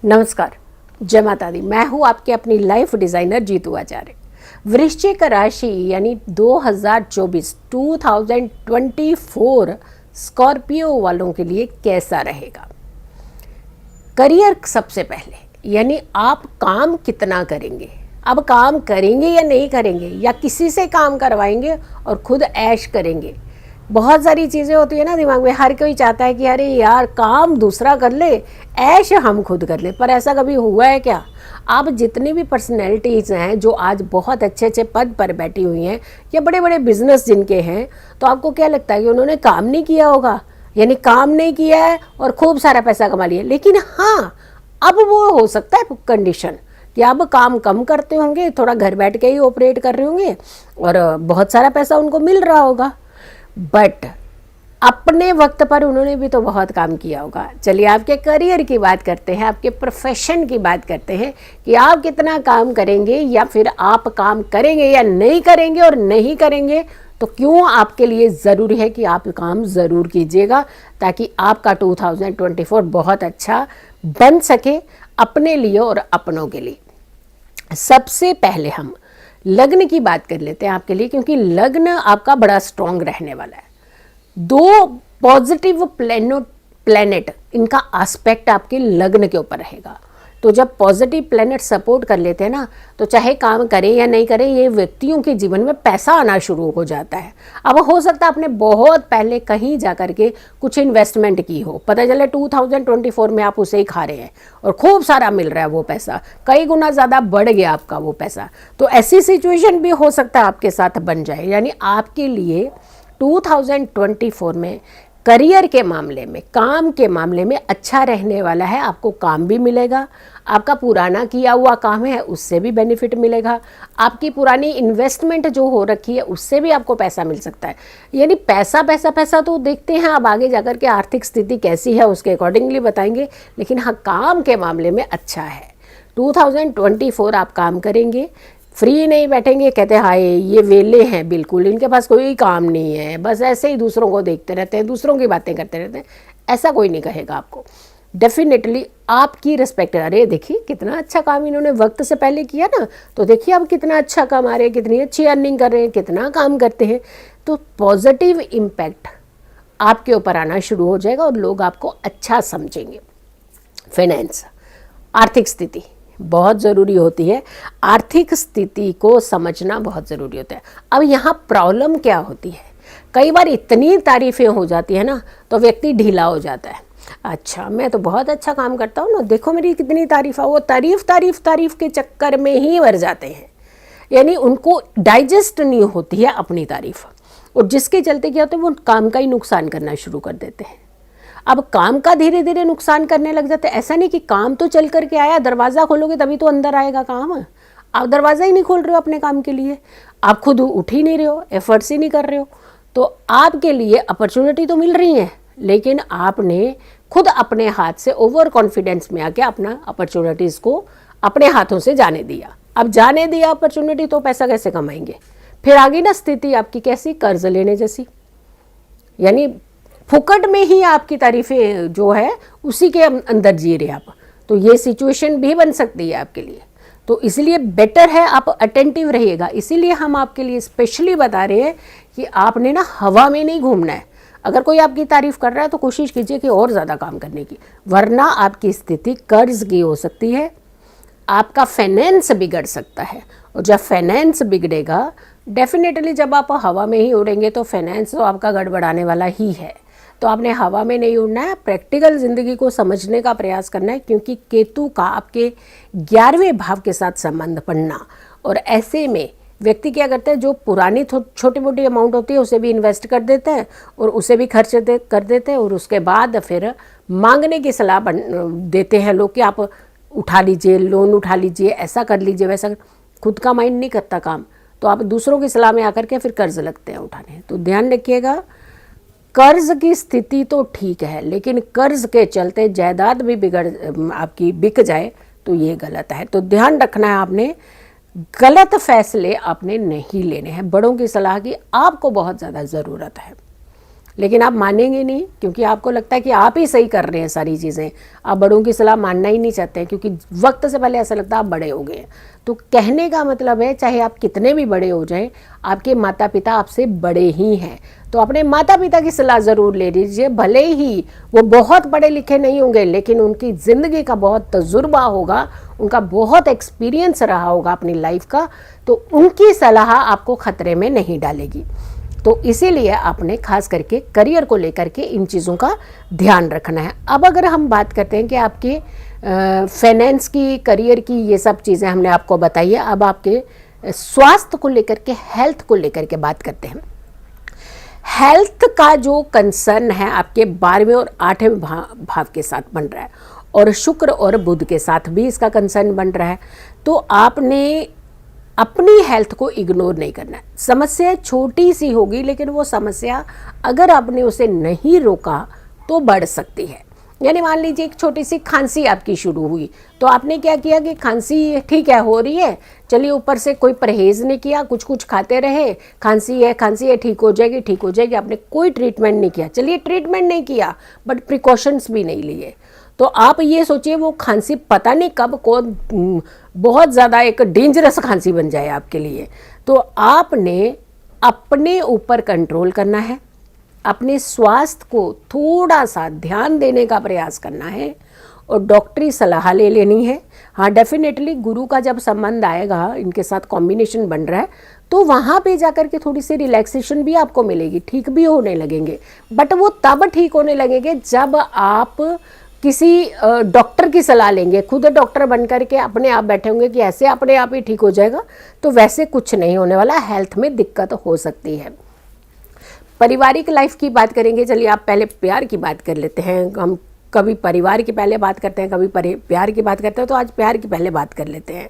नमस्कार, जय माता दी। मैं हूँ आपके अपनी लाइफ डिज़ाइनर जीतू आचार्य। वृश्चिक राशि यानी 2024 स्कॉर्पियो वालों के लिए कैसा रहेगा। करियर सबसे पहले, यानी आप काम कितना करेंगे। अब काम करेंगे या नहीं करेंगे, या किसी से काम करवाएंगे और खुद ऐश करेंगे। बहुत सारी चीज़ें होती है ना दिमाग में, हर कोई चाहता है कि अरे यार काम दूसरा कर ले, ऐश हम खुद कर ले। पर ऐसा कभी हुआ है क्या? आप जितनी भी पर्सनैलिटीज़ हैं जो आज बहुत अच्छे अच्छे पद पर बैठी हुई हैं या बड़े बड़े बिजनेस जिनके हैं, तो आपको क्या लगता है कि उन्होंने काम नहीं किया होगा, यानी काम नहीं किया है और खूब सारा पैसा कमा लिया। लेकिन हाँ, अब वो हो सकता है कंडीशन कि अब काम कम करते होंगे, थोड़ा घर बैठ के ही ऑपरेट कर रहे होंगे और बहुत सारा पैसा उनको मिल रहा होगा, बट अपने वक्त पर उन्होंने भी तो बहुत काम किया होगा। चलिए आपके करियर की बात करते हैं, आपके प्रोफेशन की बात करते हैं कि आप कितना काम करेंगे, या फिर आप काम करेंगे या नहीं करेंगे, और नहीं करेंगे तो क्यों आपके लिए ज़रूरी है कि आप काम ज़रूर कीजिएगा, ताकि आपका 2024 बहुत अच्छा बन सके अपने लिए और अपनों के लिए। सबसे पहले हम लग्न की बात कर लेते हैं आपके लिए, क्योंकि लग्न आपका बड़ा स्ट्रांग रहने वाला है। दो पॉजिटिव प्लेनेट इनका एस्पेक्ट आपके लग्न के ऊपर रहेगा। तो जब पॉजिटिव प्लेनेट सपोर्ट कर लेते हैं ना, तो चाहे काम करें या नहीं करें, ये व्यक्तियों के जीवन में पैसा आना शुरू हो जाता है। अब हो सकता है आपने बहुत पहले कहीं जा कर के कुछ इन्वेस्टमेंट की हो, पता चले 2024 में आप उसे ही खा रहे हैं और खूब सारा मिल रहा है, वो पैसा कई गुना ज़्यादा बढ़ गया आपका वो पैसा। तो ऐसी सिचुएशन भी हो सकता है आपके साथ बन जाए। यानी आपके लिए 2024 में करियर के मामले में, काम के मामले में अच्छा रहने वाला है। आपको काम भी मिलेगा, आपका पुराना किया हुआ काम है उससे भी बेनिफिट मिलेगा, आपकी पुरानी इन्वेस्टमेंट जो हो रखी है उससे भी आपको पैसा मिल सकता है। यानी पैसा पैसा पैसा तो देखते हैं, अब आगे जाकर के आर्थिक स्थिति कैसी है उसके अकॉर्डिंगली बताएंगे। लेकिन हाँ, काम के मामले में अच्छा है। 2024 आप काम करेंगे, फ्री नहीं बैठेंगे, कहते हैं हाय ये वेले हैं, बिल्कुल इनके पास कोई काम नहीं है, बस ऐसे ही दूसरों को देखते रहते हैं, दूसरों की बातें करते रहते हैं। ऐसा कोई नहीं कहेगा आपको। डेफिनेटली आपकी रिस्पेक्ट, अरे देखिए कितना अच्छा काम इन्होंने वक्त से पहले किया ना, तो देखिए अब कितना अच्छा कमा रहे हैं, कितनी अच्छी अर्निंग कर रहे हैं, कितना काम करते हैं। तो पॉजिटिव इम्पैक्ट आपके ऊपर आना शुरू हो जाएगा और लोग आपको अच्छा समझेंगे। फाइनेंस, आर्थिक स्थिति बहुत ज़रूरी होती है। आर्थिक स्थिति को समझना बहुत ज़रूरी होता है। अब यहाँ प्रॉब्लम क्या होती है, कई बार इतनी तारीफ़ें हो जाती है ना, तो व्यक्ति ढीला हो जाता है। अच्छा मैं तो बहुत अच्छा काम करता हूँ ना, देखो मेरी कितनी तारीफ़ है। वो तारीफ़ के चक्कर में ही मर जाते हैं। यानी उनको डाइजेस्ट नहीं होती है अपनी तारीफ़, और जिसके चलते क्या होता है, वो काम का ही नुकसान करना शुरू कर देते हैं। अब काम का धीरे धीरे नुकसान करने लग जाते हैं। ऐसा नहीं कि काम तो चल करके आया, दरवाज़ा खोलोगे तभी तो अंदर आएगा काम। आप दरवाज़ा ही नहीं खोल रहे हो अपने काम के लिए, आप खुद उठ ही नहीं रहे हो, एफर्ट्स ही नहीं कर रहे हो, तो आपके लिए अपॉर्चुनिटी तो मिल रही है, लेकिन आपने खुद अपने हाथ से ओवर कॉन्फिडेंस में आके अपना अपॉर्चुनिटीज़ को अपने हाथों से जाने दिया। अब जाने दिया अपॉर्चुनिटी, तो पैसा कैसे कमाएंगे? फिर आगे ना स्थिति आपकी कैसी, कर्ज लेने जैसी। यानी फुकट में ही आपकी तारीफ़ें जो है उसी के अंदर जी रहे आप, तो ये सिचुएशन भी बन सकती है आपके लिए। तो इसलिए बेटर है आप अटेंटिव रहिएगा। इसीलिए हम आपके लिए स्पेशली बता रहे हैं कि आपने ना हवा में नहीं घूमना है। अगर कोई आपकी तारीफ़ कर रहा है तो कोशिश कीजिए कि और ज़्यादा काम करने की, वरना आपकी स्थिति कर्ज की हो सकती है, आपका फाइनेंस बिगड़ सकता है। और जब फाइनेंस बिगड़ेगा, डेफिनेटली जब आप हवा में ही उड़ेंगे तो फाइनेंस तो आपका गड़बड़ाने वाला ही है। तो आपने हवा में नहीं उड़ना है, प्रैक्टिकल ज़िंदगी को समझने का प्रयास करना है, क्योंकि केतु का आपके 11वें भाव के साथ संबंध पड़ना, और ऐसे में व्यक्ति क्या करते हैं, जो पुरानी छोटी मोटी अमाउंट होती है उसे भी इन्वेस्ट कर देते हैं और उसे भी खर्च कर देते हैं, और उसके बाद फिर मांगने की सलाह देते हैं लोग कि आप उठा लीजिए, लोन उठा लीजिए, ऐसा कर लीजिए, वैसा। खुद का माइंड नहीं करता काम, तो आप दूसरों की सलाह में आकर के फिर कर्ज लगते हैं उठाने। तो ध्यान रखिएगा, कर्ज की स्थिति तो ठीक है, लेकिन कर्ज के चलते जायदाद भी आपकी बिक जाए तो ये गलत है। तो ध्यान रखना है, आपने गलत फैसले आपने नहीं लेने हैं। बड़ों की सलाह की आपको बहुत ज़्यादा ज़रूरत है। लेकिन आप मानेंगे नहीं, क्योंकि आपको लगता है कि आप ही सही कर रहे हैं सारी चीज़ें। आप बड़ों की सलाह मानना ही नहीं चाहते हैं, क्योंकि वक्त से पहले ऐसा लगता है आप बड़े हो गए हैं। तो कहने का मतलब है, चाहे आप कितने भी बड़े हो जाएं, आपके माता पिता आपसे बड़े ही हैं। तो अपने माता पिता की सलाह ज़रूर ले लीजिए। भले ही वो बहुत पढ़े लिखे नहीं होंगे, लेकिन उनकी ज़िंदगी का बहुत तजुर्बा होगा, उनका बहुत एक्सपीरियंस रहा होगा अपनी लाइफ का, तो उनकी सलाह आपको ख़तरे में नहीं डालेगी। तो इसीलिए आपने खास करके करियर को लेकर के इन चीज़ों का ध्यान रखना है। अब अगर हम बात करते हैं कि आपके फाइनेंस की, करियर की, ये सब चीज़ें हमने आपको बताई है, अब आपके स्वास्थ्य को लेकर के, हेल्थ को लेकर के बात करते हैं। हेल्थ का जो कंसर्न है आपके 12वें और 8वें भाव के साथ बन रहा है, और शुक्र और बुध के साथ भी इसका कंसर्न बन रहा है। तो आपने अपनी हेल्थ को इग्नोर नहीं करना है। समस्या छोटी सी होगी, लेकिन वो समस्या अगर आपने उसे नहीं रोका तो बढ़ सकती है। यानी मान लीजिए एक छोटी सी खांसी आपकी शुरू हुई, तो आपने क्या किया कि खांसी ठीक है, हो रही है, चलिए ऊपर से कोई परहेज़ नहीं किया, कुछ कुछ खाते रहे, खांसी है ठीक हो जाएगी, ठीक हो जाएगी, आपने कोई ट्रीटमेंट नहीं किया। चलिए ट्रीटमेंट नहीं किया, बट प्रिकॉशंस भी नहीं लिए, तो आप ये सोचिए वो खांसी पता नहीं कब को बहुत ज़्यादा एक डेंजरस खांसी बन जाए आपके लिए। तो आपने अपने ऊपर कंट्रोल करना है, अपने स्वास्थ्य को थोड़ा सा ध्यान देने का प्रयास करना है, और डॉक्टरी सलाह ले लेनी है। हाँ, डेफिनेटली गुरु का जब संबंध आएगा, इनके साथ कॉम्बिनेशन बन रहा है, तो वहाँ पे जाकर के थोड़ी सी रिलैक्सेशन भी आपको मिलेगी, ठीक भी होने लगेंगे। बट वो तब ठीक होने लगेंगे जब आप किसी डॉक्टर की सलाह लेंगे। खुद डॉक्टर बन करके अपने आप बैठे होंगे कि ऐसे अपने आप ही ठीक हो जाएगा, तो वैसे कुछ नहीं होने वाला, हेल्थ में दिक्कत हो सकती है। पारिवारिक लाइफ की बात करेंगे। चलिए आप पहले प्यार की बात कर लेते हैं। हम कभी परिवार की पहले बात करते हैं, कभी प्यार की बात करते हैं, तो आज प्यार की पहले बात कर लेते हैं।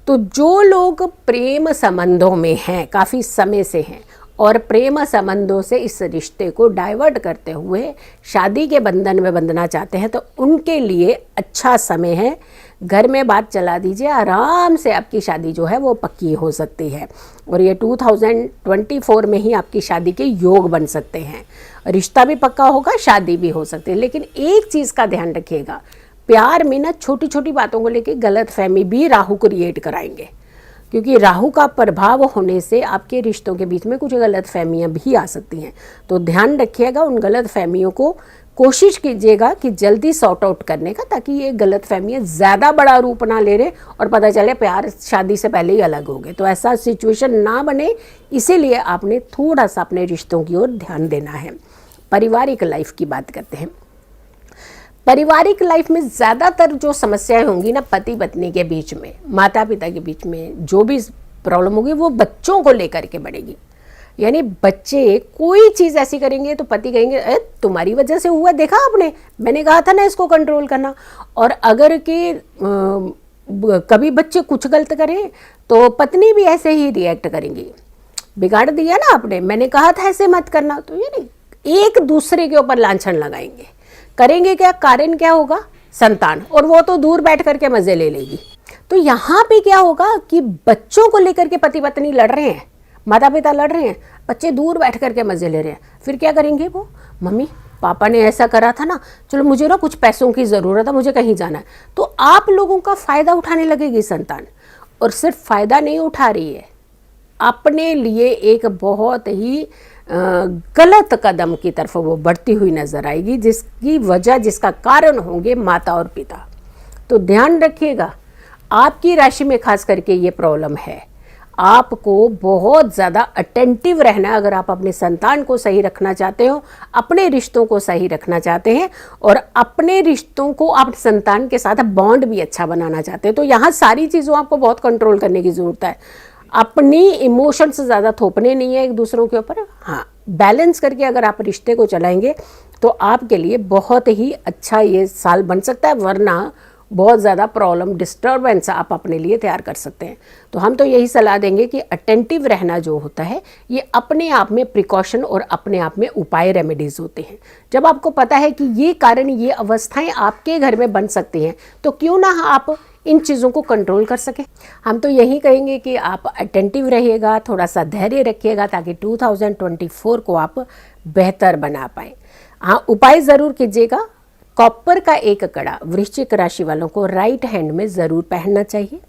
तो जो लोग प्रेम संबंधों में हैं, काफ़ी समय से हैं, और प्रेम संबंधों से इस रिश्ते को डाइवर्ट करते हुए शादी के बंधन में बंधना चाहते हैं, तो उनके लिए अच्छा समय है। घर में बात चला दीजिए, आराम से आपकी शादी जो है वो पक्की हो सकती है, और ये 2024 में ही आपकी शादी के योग बन सकते हैं। रिश्ता भी पक्का होगा, शादी भी हो सकती है। लेकिन एक चीज़ का ध्यान रखिएगा, प्यार में ना छोटी छोटी बातों को लेकर गलतफहमी भी राहु क्रिएट कराएंगे, क्योंकि राहु का प्रभाव होने से आपके रिश्तों के बीच में कुछ गलतफहमियां भी आ सकती हैं। तो ध्यान रखिएगा, उन गलतफहमियों को कोशिश कीजिएगा कि जल्दी सॉर्ट आउट करने का, ताकि ये गलतफहमियां ज़्यादा बड़ा रूप ना ले रहे और पता चले प्यार शादी से पहले ही अलग हो गए। तो ऐसा सिचुएशन ना बने, इसीलिए आपने थोड़ा सा अपने रिश्तों की ओर ध्यान देना है। पारिवारिक लाइफ की बात करते हैं। पारिवारिक लाइफ में ज़्यादातर जो समस्याएं होंगी ना, पति पत्नी के बीच में, माता पिता के बीच में जो भी प्रॉब्लम होगी, वो बच्चों को लेकर के बढ़ेगी। यानी बच्चे कोई चीज़ ऐसी करेंगे तो पति कहेंगे, अरे तुम्हारी वजह से हुआ, देखा आपने, मैंने कहा था ना इसको कंट्रोल करना। और अगर कि कभी बच्चे कुछ गलत करें तो पत्नी भी ऐसे ही रिएक्ट करेंगी, बिगाड़ दिया ना आपने, मैंने कहा था ऐसे मत करना। तो ये नहीं, एक दूसरे के ऊपर लांछन लगाएंगे। करेंगे क्या, कारण क्या होगा, संतान, और वो तो दूर बैठ करके मजे ले लेगी। तो यहाँ पे क्या होगा कि बच्चों को लेकर के पति पत्नी लड़ रहे हैं, माता पिता लड़ रहे हैं, बच्चे दूर बैठ करके मजे ले रहे हैं। फिर क्या करेंगे वो, मम्मी पापा ने ऐसा करा था ना, चलो मुझे ना कुछ पैसों की ज़रूरत है, मुझे कहीं जाना है। तो आप लोगों का फ़ायदा उठाने लगेगी संतान, और सिर्फ फ़ायदा नहीं उठा रही है, अपने लिए एक बहुत ही गलत कदम की तरफ वो बढ़ती हुई नजर आएगी, जिसकी वजह, जिसका कारण होंगे माता और पिता। तो ध्यान रखिएगा, आपकी राशि में खास करके ये प्रॉब्लम है। आपको बहुत ज़्यादा अटेंटिव रहना है अगर आप अपने संतान को सही रखना चाहते हो, अपने रिश्तों को सही रखना चाहते हैं, और अपने रिश्तों को आप संतान के साथ बॉन्ड भी अच्छा बनाना चाहते हैं। तो यहाँ सारी चीज़ों आपको बहुत कंट्रोल करने की ज़रूरत है। अपनी इमोशंस ज़्यादा थोपने नहीं है एक दूसरों के ऊपर। हाँ, बैलेंस करके अगर आप रिश्ते को चलाएंगे तो आपके लिए बहुत ही अच्छा ये साल बन सकता है, वरना बहुत ज़्यादा प्रॉब्लम, डिस्टर्बेंस आप अपने लिए तैयार कर सकते हैं। तो हम तो यही सलाह देंगे कि अटेंटिव रहना जो होता है, ये अपने आप में प्रिकॉशन और अपने आप में उपाय, रेमेडीज़ होते हैं। जब आपको पता है कि ये कारण, ये अवस्थाएं आपके घर में बन सकती हैं, तो क्यों ना आप इन चीज़ों को कंट्रोल कर सकें। हम तो यही कहेंगे कि आप अटेंटिव रहिएगा, थोड़ा सा धैर्य रखिएगा ताकि 2024 को आप बेहतर बना पाएँ। हाँ, उपाय ज़रूर कीजिएगा। कॉपर का एक कड़ा वृश्चिक राशि वालों को राइट हैंड में ज़रूर पहनना चाहिए,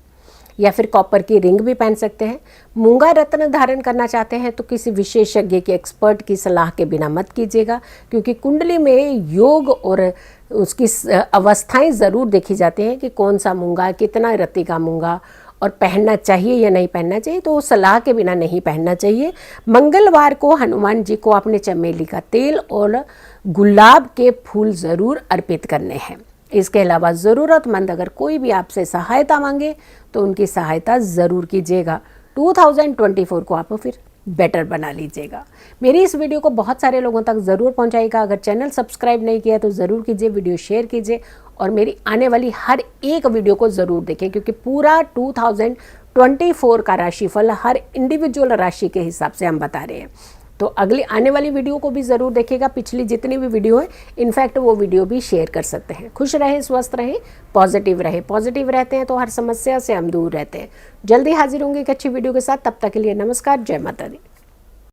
या फिर कॉपर की रिंग भी पहन सकते हैं। मूंगा रत्न धारण करना चाहते हैं तो किसी विशेषज्ञ के, एक्सपर्ट की सलाह के बिना मत कीजिएगा, क्योंकि कुंडली में योग और उसकी अवस्थाएं ज़रूर देखी जाती हैं कि कौन सा मूंगा, कितना रत्ती का मूंगा और पहनना चाहिए या नहीं पहनना चाहिए, तो सलाह के बिना नहीं पहनना चाहिए। मंगलवार को हनुमान जी को अपने चमेली का तेल और गुलाब के फूल ज़रूर अर्पित करने हैं। इसके अलावा ज़रूरतमंद अगर कोई भी आपसे सहायता मांगे तो उनकी सहायता ज़रूर कीजिएगा। 2024 को आप फिर बेटर बना लीजिएगा। मेरी इस वीडियो को बहुत सारे लोगों तक ज़रूर पहुंचाइएगा। अगर चैनल सब्सक्राइब नहीं किया तो ज़रूर कीजिए, वीडियो शेयर कीजिए और मेरी आने वाली हर एक वीडियो को ज़रूर देखें, क्योंकि पूरा 2024 का राशिफल हर इंडिविजुअल राशि के हिसाब से हम बता रहे हैं। तो अगली आने वाली वीडियो को भी ज़रूर देखिएगा। पिछली जितनी भी वीडियो है, इनफैक्ट वो वीडियो भी शेयर कर सकते हैं। खुश रहें, स्वस्थ रहें, पॉजिटिव रहें। पॉजिटिव रहते हैं तो हर समस्या से हम दूर रहते हैं। जल्दी हाजिर होंगे एक अच्छी वीडियो के साथ। तब तक के लिए नमस्कार, जय माता दी।